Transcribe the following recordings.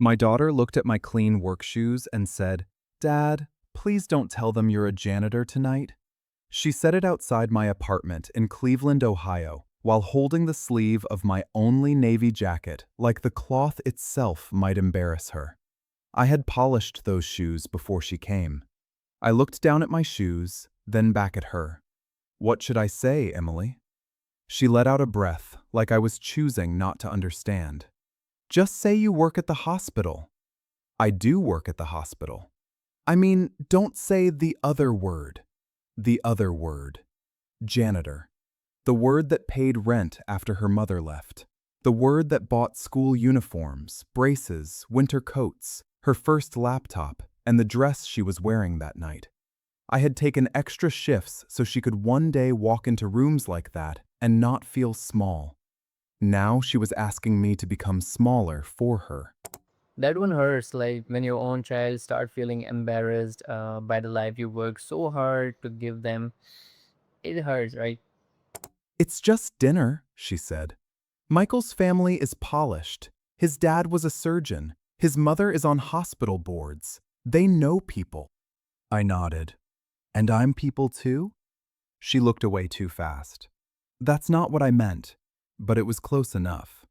My daughter looked at my clean work shoes and said, "Dad, please don't tell them you're a janitor tonight." She said it outside my apartment in Cleveland, Ohio, while holding the sleeve of my only navy jacket like the cloth itself might embarrass her. I had polished those shoes before she came. I looked down at my shoes, then back at her. "What should I say, Emily?" She let out a breath, like I was choosing not to understand. "Just say you work at the hospital." "I do work at the hospital." "I mean, don't say the other word." The other word. Janitor. The word that paid rent after her mother left. The word that bought school uniforms, braces, winter coats, her first laptop, and the dress she was wearing that night. I had taken extra shifts so she could one day walk into rooms like that and not feel small. Now she was asking me to become smaller for her. That one hurts, like when your own child start feeling embarrassed by the life you work so hard to give them. It hurts, right? "It's just dinner," she said. "Michael's family is polished. His dad was a surgeon. His mother is on hospital boards. They know people." I nodded. "And I'm people too?" She looked away too fast. "That's not what I meant," but it was close enough.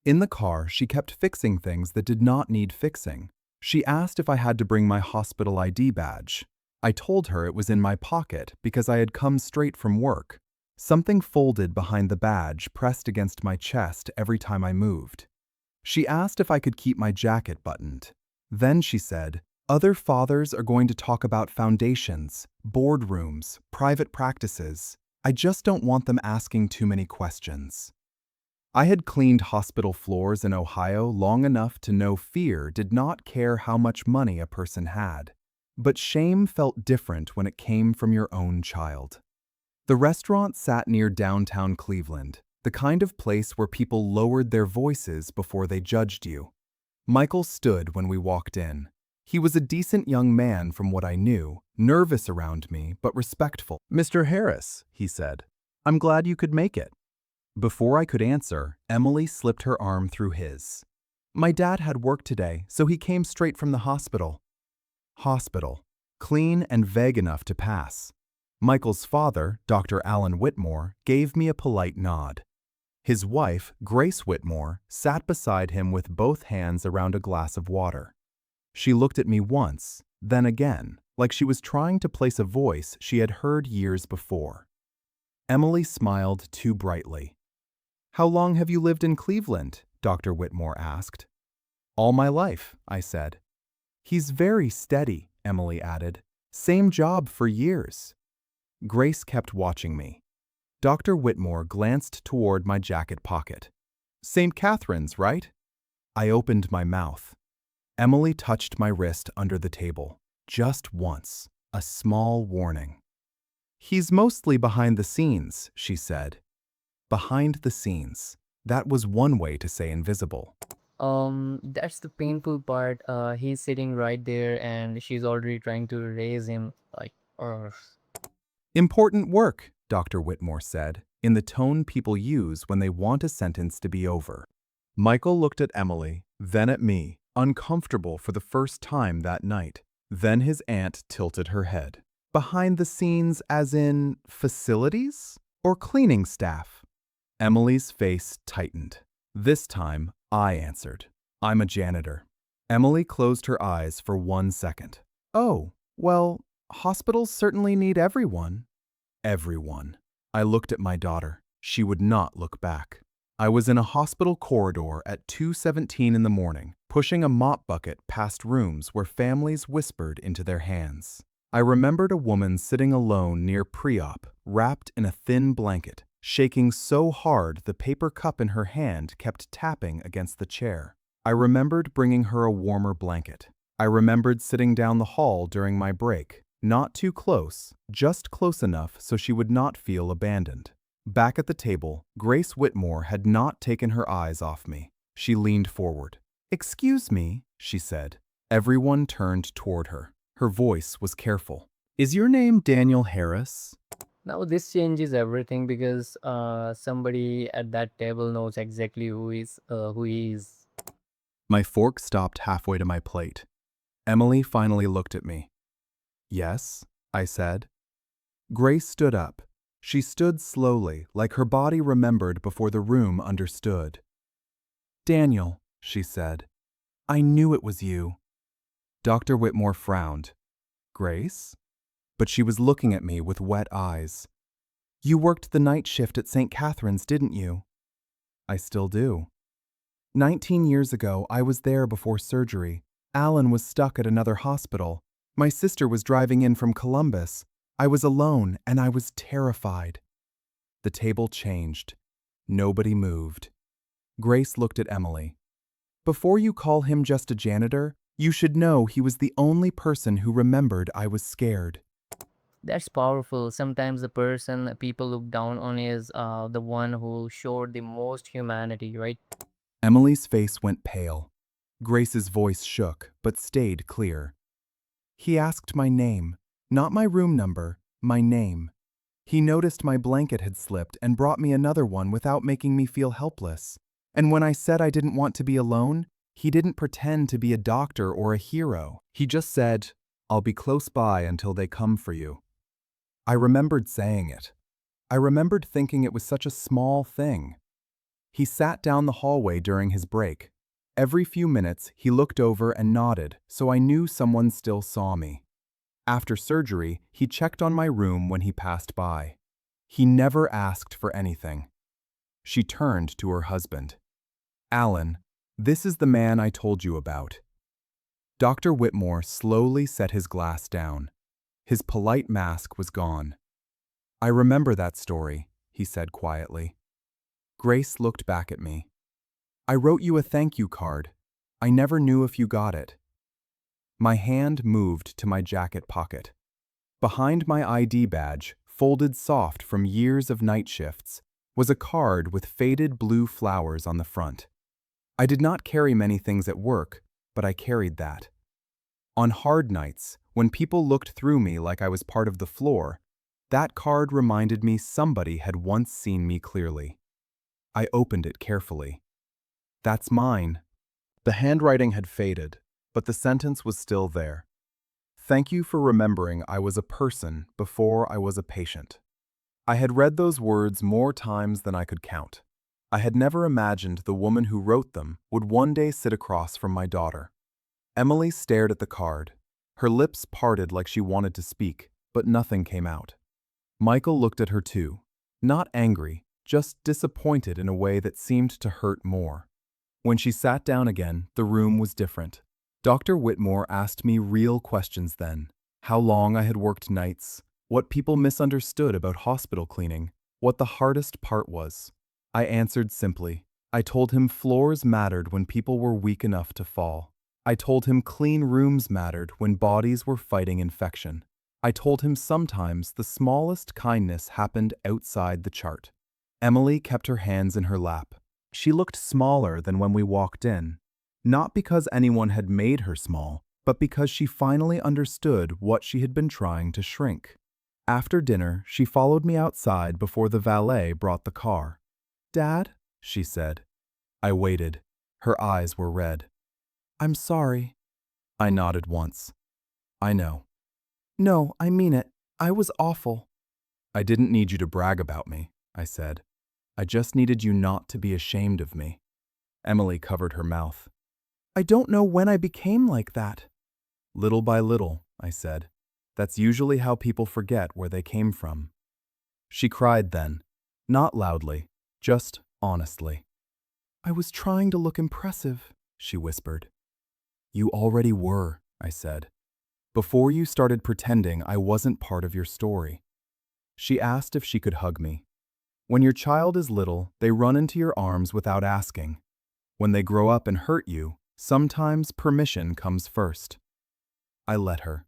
In the car, she kept fixing things that did not need fixing. She asked if I had to bring my hospital ID badge. I told her it was in my pocket because I had come straight from work. Something folded behind the badge pressed against my chest every time I moved. She asked if I could keep my jacket buttoned. Then she said, "Other fathers are going to talk about foundations, boardrooms, private practices. I just don't want them asking too many questions." I had cleaned hospital floors in Ohio long enough to know fear did not care how much money a person had. But shame felt different when it came from your own child. The restaurant sat near downtown Cleveland, the kind of place where people lowered their voices before they judged you. Michael stood when we walked in. He was a decent young man from what I knew, nervous around me, but respectful. "Mr. Harris," he said, "I'm glad you could make it." Before I could answer, Emily slipped her arm through his. "My dad had work today, so he came straight from the hospital." Hospital. Clean and vague enough to pass. Michael's father, Dr. Alan Whitmore, gave me a polite nod. His wife, Grace Whitmore, sat beside him with both hands around a glass of water. She looked at me once, then again, like she was trying to place a voice she had heard years before. Emily smiled too brightly. "How long have you lived in Cleveland?" Dr. Whitmore asked. "All my life," I said. "He's very steady," Emily added. "Same job for years." Grace kept watching me. Dr. Whitmore glanced toward my jacket pocket. "St. Catherine's, right?" I opened my mouth. Emily touched my wrist under the table. Just once. A small warning. "He's mostly behind the scenes," she said. Behind the scenes. That was one way to say invisible. That's the painful part. He's sitting right there and she's already trying to raise him like, ugh. "Important work," Dr. Whitmore said, in the tone people use when they want a sentence to be over. Michael looked at Emily, then at me, uncomfortable for the first time that night. Then his aunt tilted her head. "Behind the scenes as in facilities? Or cleaning staff?" Emily's face tightened. This time, I answered. "I'm a janitor." Emily closed her eyes for 1 second. "Oh, well, hospitals certainly need everyone." Everyone. I looked at my daughter. She would not look back. I was in a hospital corridor at 2:17 in the morning, pushing a mop bucket past rooms where families whispered into their hands. I remembered a woman sitting alone near pre-op, wrapped in a thin blanket, shaking so hard the paper cup in her hand kept tapping against the chair. I remembered bringing her a warmer blanket. I remembered sitting down the hall during my break, not too close, just close enough so she would not feel abandoned. Back at the table, Grace Whitmore had not taken her eyes off me. She leaned forward. "Excuse me," she said. Everyone turned toward her. Her voice was careful. "Is your name Daniel Harris?" Now this changes everything because somebody at that table knows exactly who he is. My fork stopped halfway to my plate. Emily finally looked at me. Yes, I said. Grace stood up. She stood slowly, like her body remembered before the room understood. Daniel, she said, I knew it was you. Dr. Whitmore frowned. Grace? But she was looking at me with wet eyes. You worked the night shift at St. Catherine's, didn't you? I still do. 19 years ago, I was there before surgery. Alan was stuck at another hospital. My sister was driving in from Columbus. I was alone, and I was terrified. The table changed. Nobody moved. Grace looked at Emily. Before you call him just a janitor, you should know he was the only person who remembered I was scared. That's powerful. Sometimes the person people look down on is the one who showed the most humanity, right? Emily's face went pale. Grace's voice shook, but stayed clear. He asked my name, not my room number, my name. He noticed my blanket had slipped and brought me another one without making me feel helpless. And when I said I didn't want to be alone, he didn't pretend to be a doctor or a hero. He just said, I'll be close by until they come for you. I remembered saying it. I remembered thinking it was such a small thing. He sat down the hallway during his break. Every few minutes, he looked over and nodded, so I knew someone still saw me. After surgery, he checked on my room when he passed by. He never asked for anything. She turned to her husband. Alan, this is the man I told you about. Dr. Whitmore slowly set his glass down. His polite mask was gone. I remember that story, he said quietly. Grace looked back at me. I wrote you a thank you card. I never knew if you got it. My hand moved to my jacket pocket. Behind my ID badge, folded soft from years of night shifts, was a card with faded blue flowers on the front. I did not carry many things at work, but I carried that. On hard nights, when people looked through me like I was part of the floor, that card reminded me somebody had once seen me clearly. I opened it carefully. That's mine. The handwriting had faded, but the sentence was still there. Thank you for remembering I was a person before I was a patient. I had read those words more times than I could count. I had never imagined the woman who wrote them would one day sit across from my daughter. Emily stared at the card. Her lips parted like she wanted to speak, but nothing came out. Michael looked at her too, not angry, just disappointed in a way that seemed to hurt more. When she sat down again, the room was different. Dr. Whitmore asked me real questions then. How long I had worked nights, what people misunderstood about hospital cleaning, what the hardest part was. I answered simply. I told him floors mattered when people were weak enough to fall. I told him clean rooms mattered when bodies were fighting infection. I told him sometimes the smallest kindness happened outside the chart. Emily kept her hands in her lap. She looked smaller than when we walked in, not because anyone had made her small, but because she finally understood what she had been trying to shrink. After dinner, she followed me outside before the valet brought the car. Dad, she said. I waited. Her eyes were red. I'm sorry. I nodded once. I know. No, I mean it. I was awful. I didn't need you to brag about me, I said. I just needed you not to be ashamed of me. Emily covered her mouth. I don't know when I became like that. Little by little, I said. That's usually how people forget where they came from. She cried then, not loudly, just honestly. I was trying to look impressive, she whispered. You already were, I said. Before you started pretending I wasn't part of your story. She asked if she could hug me. When your child is little, they run into your arms without asking. When they grow up and hurt you, sometimes permission comes first. I let her.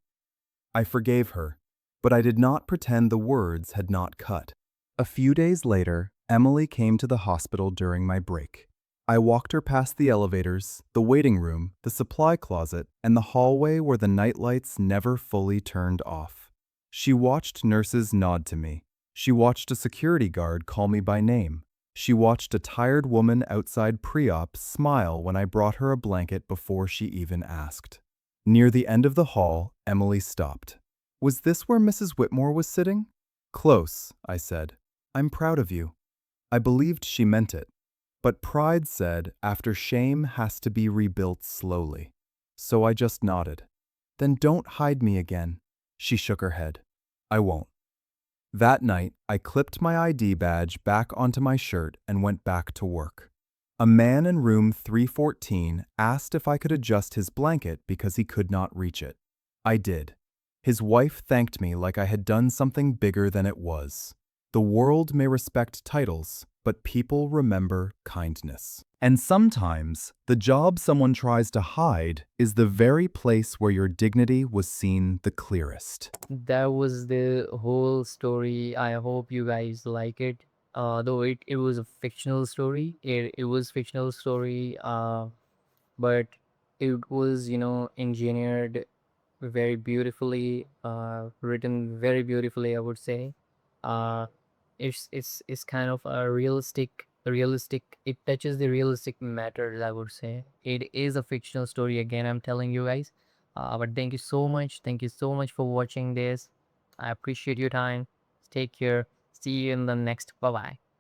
I forgave her, but I did not pretend the words had not cut. A few days later, Emily came to the hospital during my break. I walked her past the elevators, the waiting room, the supply closet, and the hallway where the nightlights never fully turned off. She watched nurses nod to me. She watched a security guard call me by name. She watched a tired woman outside pre-op smile when I brought her a blanket before she even asked. Near the end of the hall, Emily stopped. Was this where Mrs. Whitmore was sitting? Close, I said. I'm proud of you. I believed she meant it. But pride said after shame has to be rebuilt slowly. So I just nodded. Then don't hide me again. She shook her head. I won't. That night, I clipped my ID badge back onto my shirt and went back to work. A man in room 314 asked if I could adjust his blanket because he could not reach it. I did. His wife thanked me like I had done something bigger than it was. The world may respect titles, but people remember kindness. And sometimes, the job someone tries to hide is the very place where your dignity was seen the clearest. That was the whole story. I hope you guys like it. Though it was a fictional story. It was fictional story. But it was, engineered very beautifully, written very beautifully, I would say. uh it's kind of a realistic, it touches the realistic matters, I would say. It is a fictional story, again, I'm telling you guys. But thank you so much for watching this. I appreciate your time. Take care. See you in the next. Bye bye.